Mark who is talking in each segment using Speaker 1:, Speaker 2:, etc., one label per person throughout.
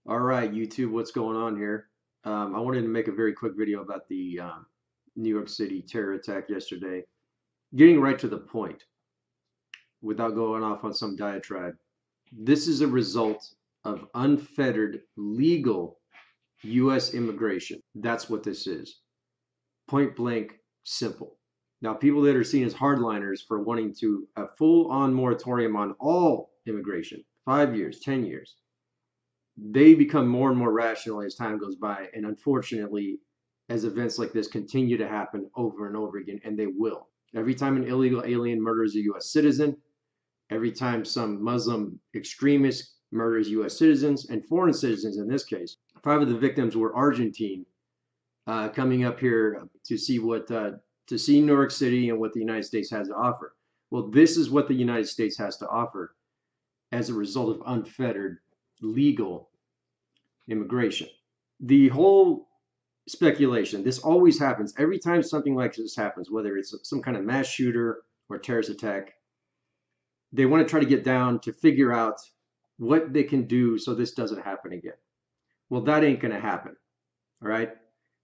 Speaker 1: All right, YouTube, what's going on here? I wanted to make a very quick video about the New York City terror attack yesterday. Getting right to the point without going off on some diatribe. This is a result of unfettered, legal U.S. immigration. That's what this is. Point blank, simple. Now, people that are seen as hardliners for wanting to a full-on moratorium on all immigration, 5 years, 10 years, they become more and more rational as time goes by. And unfortunately, as events like this continue to happen over and over again, and they will. Every time an illegal alien murders a U.S. citizen, every time some Muslim extremist murders U.S. citizens and foreign citizens in this case. 5 of the victims were Argentine, coming up here to see New York City and what the United States has to offer. Well, this is what the United States has to offer as a result of unfettered legal immigration. The whole speculation, this always happens every time something like this happens, whether it's some kind of mass shooter or terrorist attack. They want to try to get down to figure out what they can do so this doesn't happen again. Well, that ain't going to happen. All right.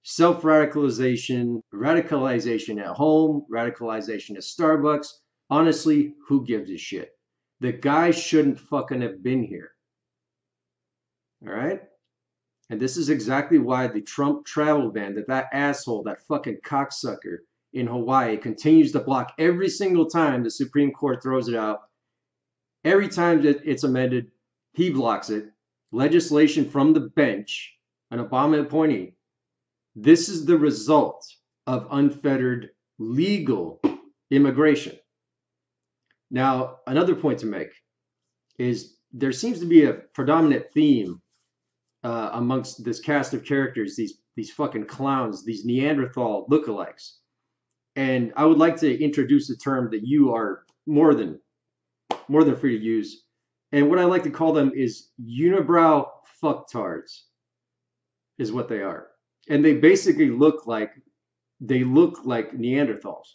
Speaker 1: Self-radicalization, radicalization at home, radicalization at Starbucks. Honestly, who gives a shit? The guy shouldn't fucking have been here. All right. And this is exactly why the Trump travel ban that asshole, that fucking cocksucker in Hawaii continues to block every single time the Supreme Court throws it out. Every time that it's amended, he blocks it. Legislation from the bench, an Obama appointee. This is the result of unfettered legal immigration. Now, another point to make is there seems to be a predominant theme amongst this cast of characters, these fucking clowns, these Neanderthal lookalikes. And I would like to introduce a term that you are more than free to use. And what I like to call them is unibrow fucktards, is what they are. And they basically look like Neanderthals.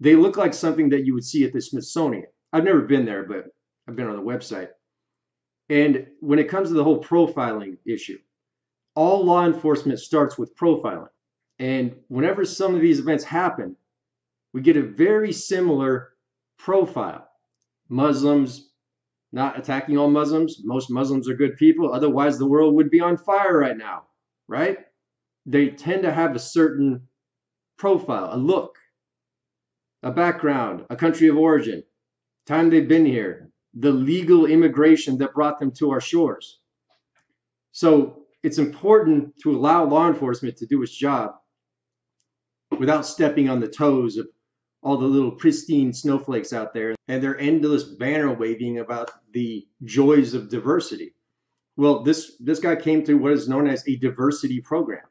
Speaker 1: They look like something that you would see at the Smithsonian. I've never been there, but I've been on the website. And when it comes to the whole profiling issue, all law enforcement starts with profiling. And whenever some of these events happen, we get a very similar profile. Muslims, not attacking all Muslims. Most Muslims are good people. Otherwise, the world would be on fire right now, right? They tend to have a certain profile, a look, a background, a country of origin, time they've been here, the legal immigration that brought them to our shores. So it's important to allow law enforcement to do its job without stepping on the toes of all the little pristine snowflakes out there and their endless banner waving about the joys of diversity. Well, this guy came through what is known as a diversity program.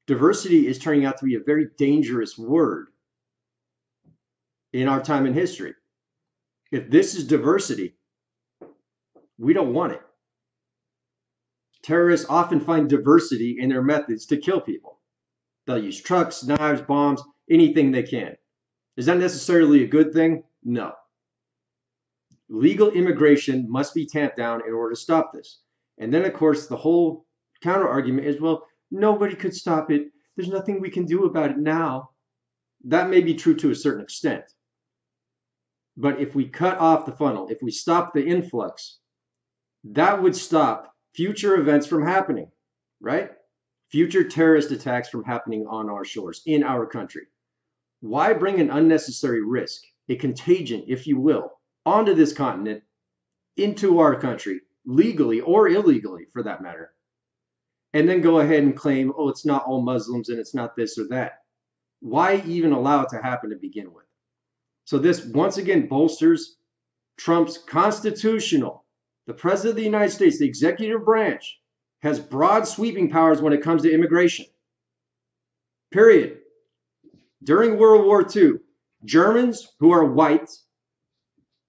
Speaker 1: Diversity is turning out to be a very dangerous word in our time in history. If this is diversity, we don't want it. Terrorists often find diversity in their methods to kill people. They'll use trucks, knives, bombs, anything they can. Is that necessarily a good thing? No. Legal immigration must be tamped down in order to stop this. And then, of course, the whole counter argument is, well, nobody could stop it. There's nothing we can do about it now. That may be true to a certain extent. But if we cut off the funnel, if we stop the influx, that would stop future events from happening, right? Future terrorist attacks from happening on our shores, in our country. Why bring an unnecessary risk, a contagion, if you will, onto this continent, into our country, legally or illegally for that matter, and then go ahead and claim, oh, it's not all Muslims and it's not this or that? Why even allow it to happen to begin with? So this once again bolsters Trump's constitutional. The President of the United States, the executive branch, has broad sweeping powers when it comes to immigration. Period. During World War II, Germans who are white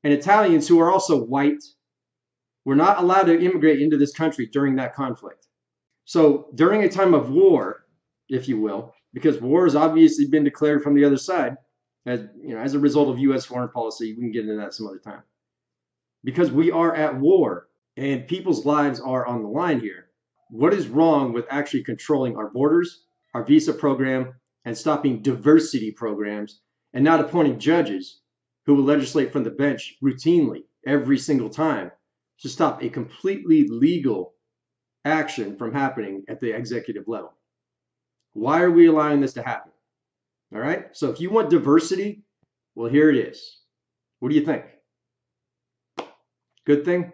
Speaker 1: and Italians who are also white were not allowed to immigrate into this country during that conflict. So during a time of war, if you will, because war has obviously been declared from the other side, as a result of U.S. foreign policy, we can get into that some other time. Because we are at war and people's lives are on the line here, What is wrong with actually controlling our borders, our visa program, and stopping diversity programs, and not appointing judges who will legislate from the bench routinely every single time to stop a completely legal action from happening at the executive level? Why are we allowing this to happen? All right. So if you want diversity, well, here it is. What do you think? Good thing?